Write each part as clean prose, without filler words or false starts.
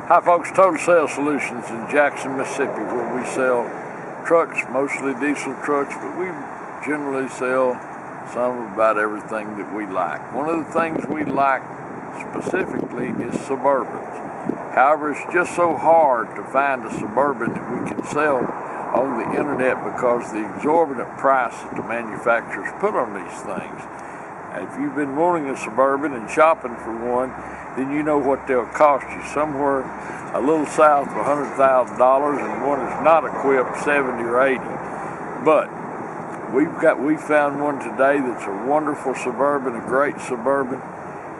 Hi folks, Total Sales Solutions in Jackson, Mississippi, where we sell trucks, mostly diesel trucks, but we generally sell some of about everything that we like. One of the things we like specifically is Suburbans. However, it's just so hard to find a Suburban that we can sell on the internet because the exorbitant price that the manufacturers put on these things. And if you've been wanting a Suburban and shopping for one, then you know what they'll cost you. Somewhere a little south of $100,000, and one is not equipped 70 or 80. But we found one today that's a wonderful Suburban, a great Suburban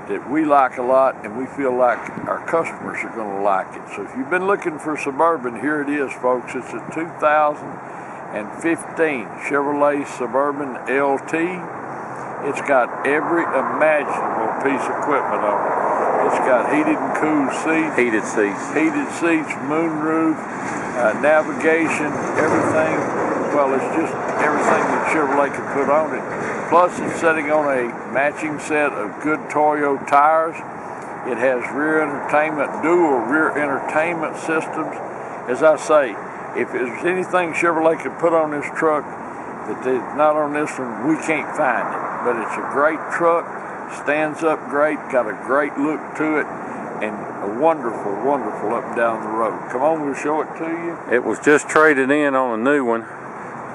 that we like a lot, and we feel like our customers are going to like it. So if you've been looking for a Suburban, here it is, folks. It's a 2015 Chevrolet Suburban LT. It's got every imaginable piece of equipment on it. It's got heated and cooled seats. Heated seats, moonroof, navigation, everything. Well, it's just everything that Chevrolet could put on it. Plus, it's sitting on a matching set of good Toyo tires. It has dual rear entertainment systems. As I say, if there's anything Chevrolet could put on this truck that is not on this one, we can't find it. But it's a great truck, stands up great, got a great look to it, and a wonderful, wonderful up and down the road. Come on, we'll show it to you. It was just traded in on a new one.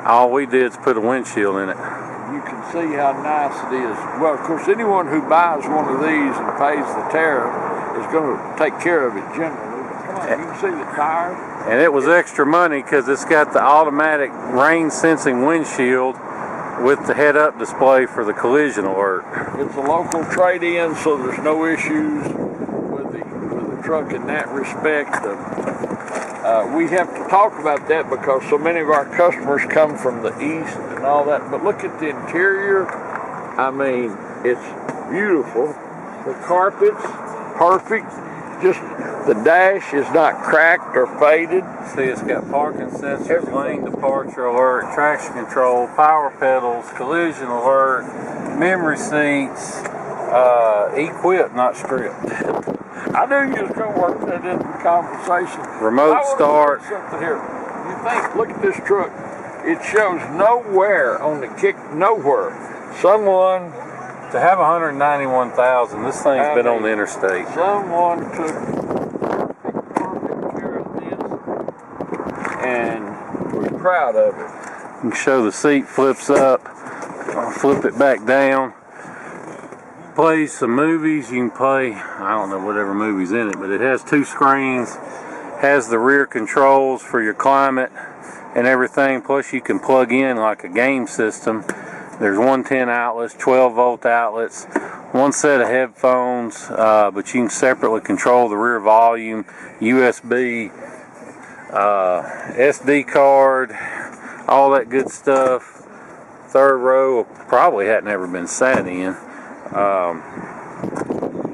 All we did is put a windshield in it. You can see how nice it is. Well, of course, anyone who buys one of these and pays the tariff is going to take care of it generally. But come on, you can see the tires. And it was extra money because it's got the automatic rain-sensing windshield with the head-up display for the collision alert. It's a local trade-in, so there's no issues with the truck in that respect. We have to talk about that because so many of our customers come from the east and all that. But look at the interior. I mean, it's beautiful. The carpet's perfect. Just the dash is not cracked or faded. See, it's got parking sensors, lane departure alert, traction control, power pedals, collision alert, memory seats, equipped, not stripped. I knew you was going to work that into the conversation. Remote start. Something here. You think, look at this truck. It shows nowhere on the kick, nowhere. Someone... To have 191,000, this thing's been on the interstate. Someone took perfect care of this and was proud of it. You can show the seat flips up. I'll flip it back down. Play some movies. You can play, I don't know, whatever movie's in it, but it has two screens. Has the rear controls for your climate and everything. Plus you can plug in like a game system. There's 110 outlets, 12 volt outlets, one set of headphones, but you can separately control the rear volume, USB, SD card, all that good stuff. Third row probably hadn't ever been sat in.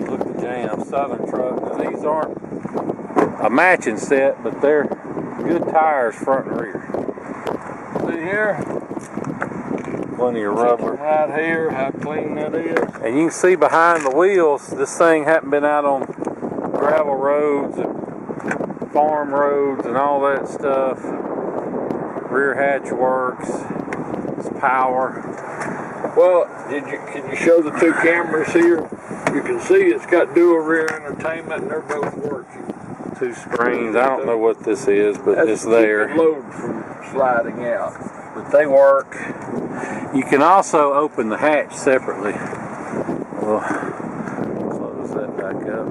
Look at the jam, Southern truck. Now, these aren't a matching set, but they're good tires front and rear. See here? Plenty of rubber. Right here, how clean that is. And you can see behind the wheels, this thing hadn't been out on gravel roads and farm roads and all that stuff. Rear hatch works. It's power. Well, can you show the two cameras here? You can see it's got dual rear entertainment and they're both working. Two screens. I don't know what this is, but it's there. Load from sliding out. But they work. You can also open the hatch separately. We'll close that back up.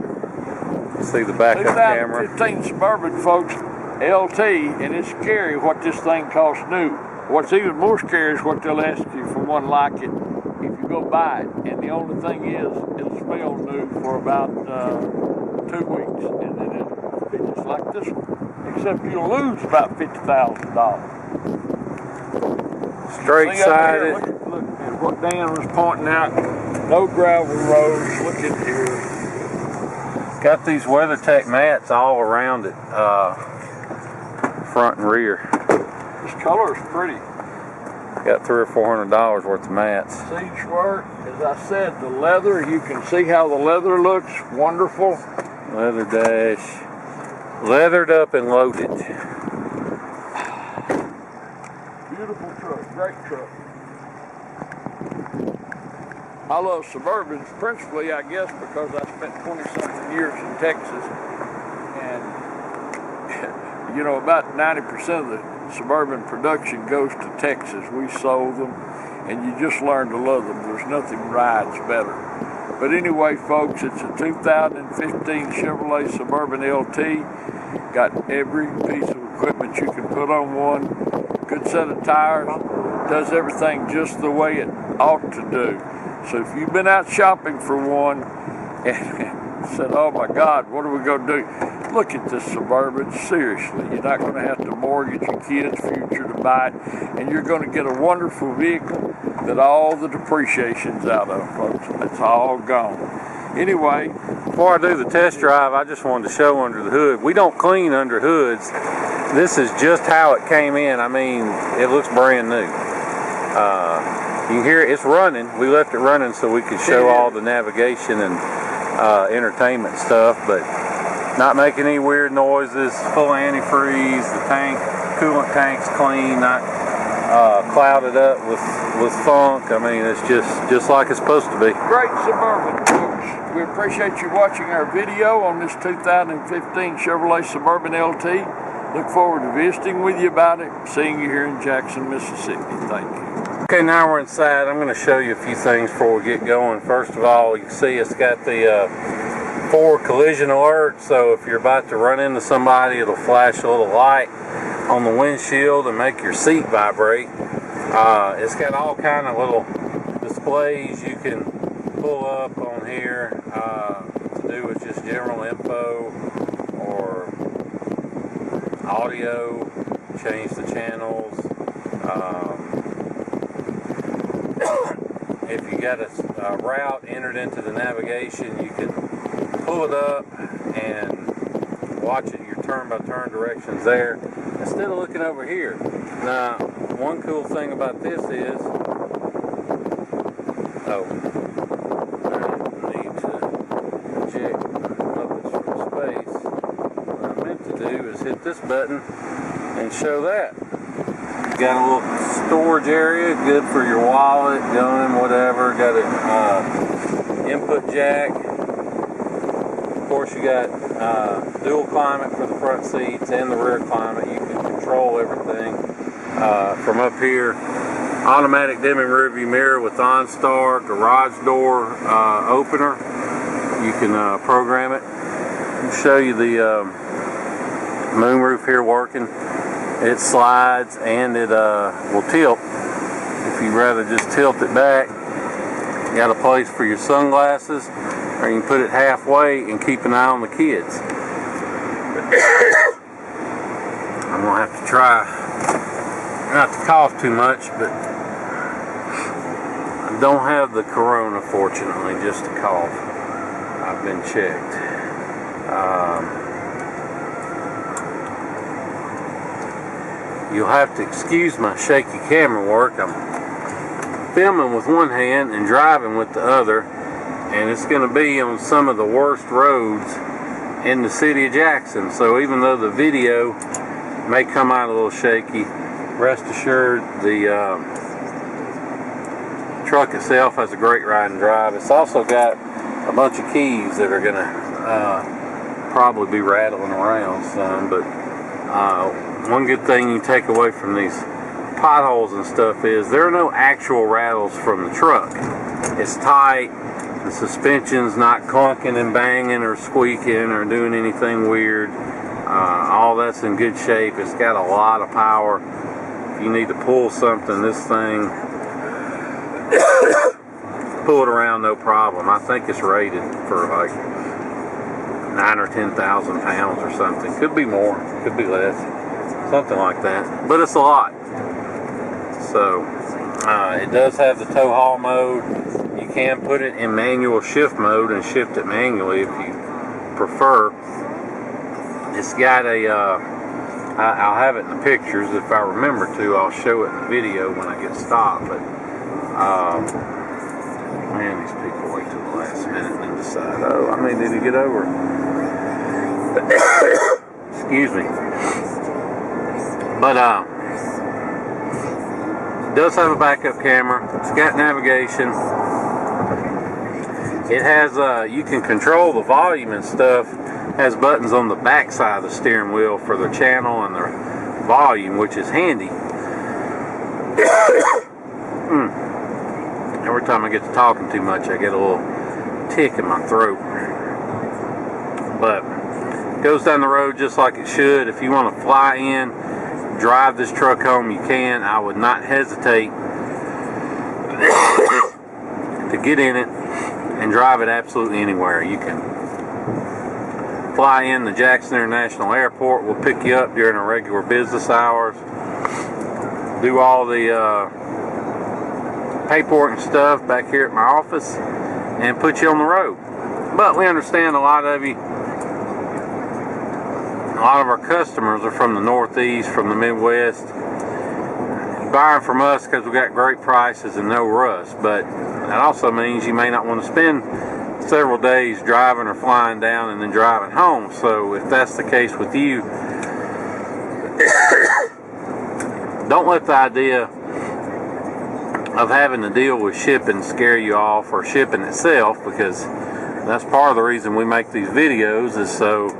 See the backup camera. 2015 Suburban, folks, LT, and it's scary what this thing costs new. What's even more scary is what they'll ask you for one like it if you go buy it. And the only thing is, it'll spell new for about 2 weeks, and then it'll be just like this one. Except you'll lose about $50,000. Straight sided. Look at what Dan was pointing out. No gravel roads. Look at here. Got these WeatherTech mats all around it, front and rear. This color is pretty. Got $300 or $400 worth of mats. Seats work. As I said, the leather. You can see how the leather looks. Wonderful. Leather dash. leathered up and loaded. Beautiful truck, great truck. I love Suburbans principally, I guess, because I spent 20-something years in Texas, and you know, about 90% of the Suburban production goes to Texas. We sold them, and you just learn to love them. There's nothing rides better. But anyway, folks, it's a 2015 Chevrolet Suburban LT. Got every piece of equipment you can put on one. Good set of tires. Does everything just the way it ought to do. So if you've been out shopping for one and said, oh my God, what are we going to do? Look at this Suburban, seriously. You're not going to have to mortgage your kids' future to buy it, and you're going to get a wonderful vehicle that all the depreciation's out of, folks. It's all gone. Anyway, before I do the test drive, I just wanted to show under the hood. We don't clean under hoods. This is just how it came in. I mean, it looks brand new. You can hear it, it's running. We left it running so we could show all the navigation and entertainment stuff, but not making any weird noises, full antifreeze, the coolant tank's clean, not clouded up with funk. I mean, it's just like it's supposed to be. Great Suburban, folks. We appreciate you watching our video on this 2015 Chevrolet Suburban LT. Look forward to visiting with you about it, seeing you here in Jackson, Mississippi. Thank you. Okay, now we're inside. I'm going to show you a few things before we get going. First of all, you can see it's got the forward collision alert, so if you're about to run into somebody, it'll flash a little light on the windshield and make your seat vibrate. It's got all kind of little displays you can pull up on here to do with just general info or audio, change the channels. If you got a route entered into the navigation, you can pull it up and watch it, your turn-by-turn directions there, instead of looking over here. Now, one cool thing about this is, I need to eject Muppets from space. What I meant to do is hit this button and show that. Got a little storage area, good for your wallet, gun, whatever. Got an input jack. Of course, you got dual climate for the front seats and the rear climate. You can control everything from up here. Automatic dimming rearview mirror with OnStar, garage door opener. You can program it. I'll show you the moonroof here working. It slides and it will tilt. If you'd rather just tilt it back, you got a place for your sunglasses, or you can put it halfway and keep an eye on the kids. I'm gonna have to try not to cough too much, but I don't have the corona, fortunately, just to cough. I've been checked. You'll have to excuse my shaky camera work. I'm filming with one hand and driving with the other, and it's going to be on some of the worst roads in the city of Jackson. So even though the video may come out a little shaky, rest assured the truck itself has a great ride and drive. It's also got a bunch of keys that are going to probably be rattling around some, but one good thing you take away from these potholes and stuff is there are no actual rattles from the truck. It's tight, the suspension's not clunking and banging or squeaking or doing anything weird. All that's in good shape. It's got a lot of power. If you need to pull something, this thing, pull it around no problem. I think it's rated for like 9,000 or 10,000 pounds or something. Could be more, could be less. Something like that, but it's a lot. So it does have the tow haul mode. You can put it in manual shift mode and shift it manually if you prefer. It's got a I'll have it in the pictures if I remember to. I'll show it in the video when I get stopped. But man, these people wait till the last minute and then decide, oh, I may need to get over. Excuse me. But it does have a backup camera. It's got navigation. It has you can control the volume and stuff. It has buttons on the back side of the steering wheel for the channel and the volume, which is handy. Every time I get to talking too much, I get a little tick in my throat. But it goes down the road just like it should. If you want to fly in, drive this truck home, you can. I would not hesitate to get in it and drive it absolutely anywhere. You can fly in the Jackson International Airport. We'll pick you up during our regular business hours. Do all the paperwork and stuff back here at my office and put you on the road. But we understand a lot of our customers are from the Northeast, from the Midwest, buying from us because we got great prices and no rush. But that also means you may not want to spend several days driving or flying down and then driving home. So if that's the case with you, don't let the idea of having to deal with shipping scare you off, or shipping itself, because that's part of the reason we make these videos, is so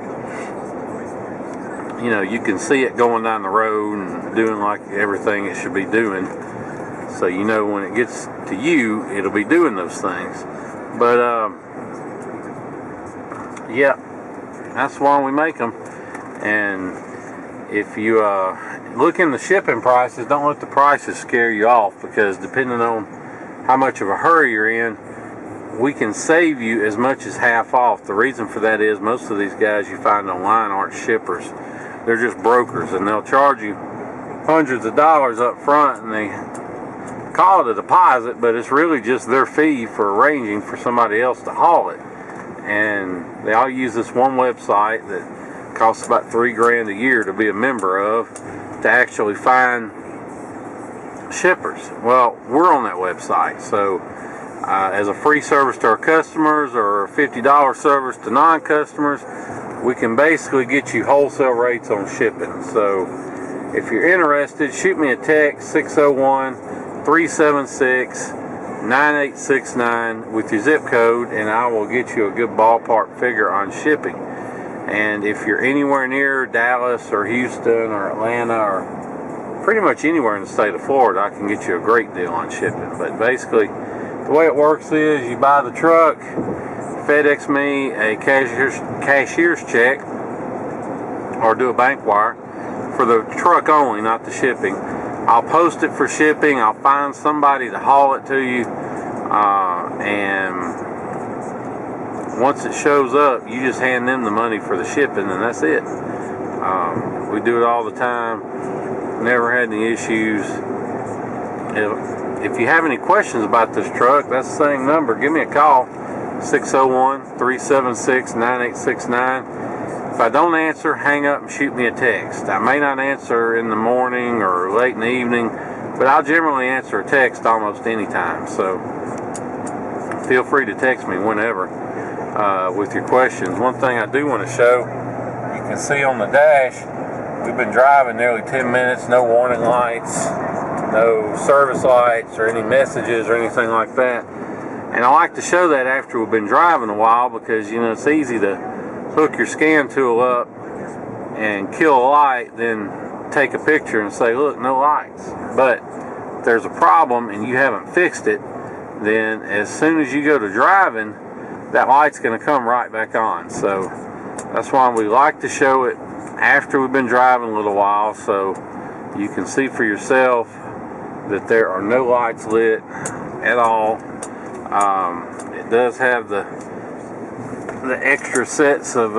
you know you can see it going down the road and doing like everything it should be doing, so you know when it gets to you it'll be doing those things. But yeah, that's why we make them. And if you look in the shipping prices, don't let the prices scare you off, because depending on how much of a hurry you're in, we can save you as much as half off. The reason for that is most of these guys you find online aren't shippers. They're just brokers, and they'll charge you hundreds of dollars up front, and they call it a deposit, but it's really just their fee for arranging for somebody else to haul it. And they all use this one website that costs about $3 grand a year to be a member of, to actually find shippers. Well, we're on that website, so as a free service to our customers, or a $50 service to non-customers, we can basically get you wholesale rates on shipping. So if you're interested, shoot me a text, 601-376-9869 with your zip code, and I will get you a good ballpark figure on shipping. And if you're anywhere near Dallas or Houston or Atlanta or pretty much anywhere in the state of Florida, I can get you a great deal on shipping. But basically, the way it works is you buy the truck, FedEx me a cashier's check, or do a bank wire for the truck only, not the shipping. I'll post it for shipping. I'll find somebody to haul it to you, and once it shows up, you just hand them the money for the shipping, and that's it. We do it all the time. Never had any issues. If you have any questions about this truck, that's the same number. Give me a call, 601-376-9869. If I don't answer, hang up and shoot me a text. I may not answer in the morning or late in the evening, but I'll generally answer a text almost any time. So feel free to text me whenever with your questions. One thing I do want to show, you can see on the dash, we've been driving nearly 10 minutes, no warning lights, no service lights or any messages or anything like that. And I like to show that after we've been driving a while, because you know it's easy to hook your scan tool up and kill a light, then take a picture and say, look, no lights. But if there's a problem and you haven't fixed it, then as soon as you go to driving, that light's going to come right back on. So that's why we like to show it after we've been driving a little while, so you can see for yourself that there are no lights lit at all. It does have the extra sets of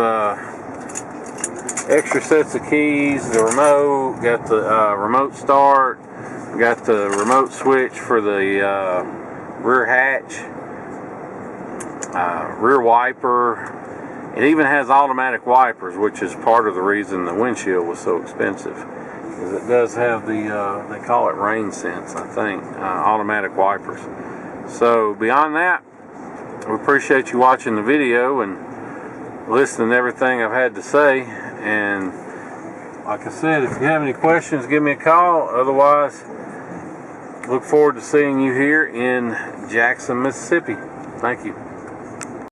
keys, the remote, got the remote start, got the remote switch for the rear hatch, rear wiper. It even has automatic wipers, which is part of the reason the windshield was so expensive. Because it does have the, they call it rain sense, I think, automatic wipers. So beyond that, we appreciate you watching the video and listening to everything I've had to say. And like I said, if you have any questions, give me a call. Otherwise, look forward to seeing you here in Jackson, Mississippi. Thank you.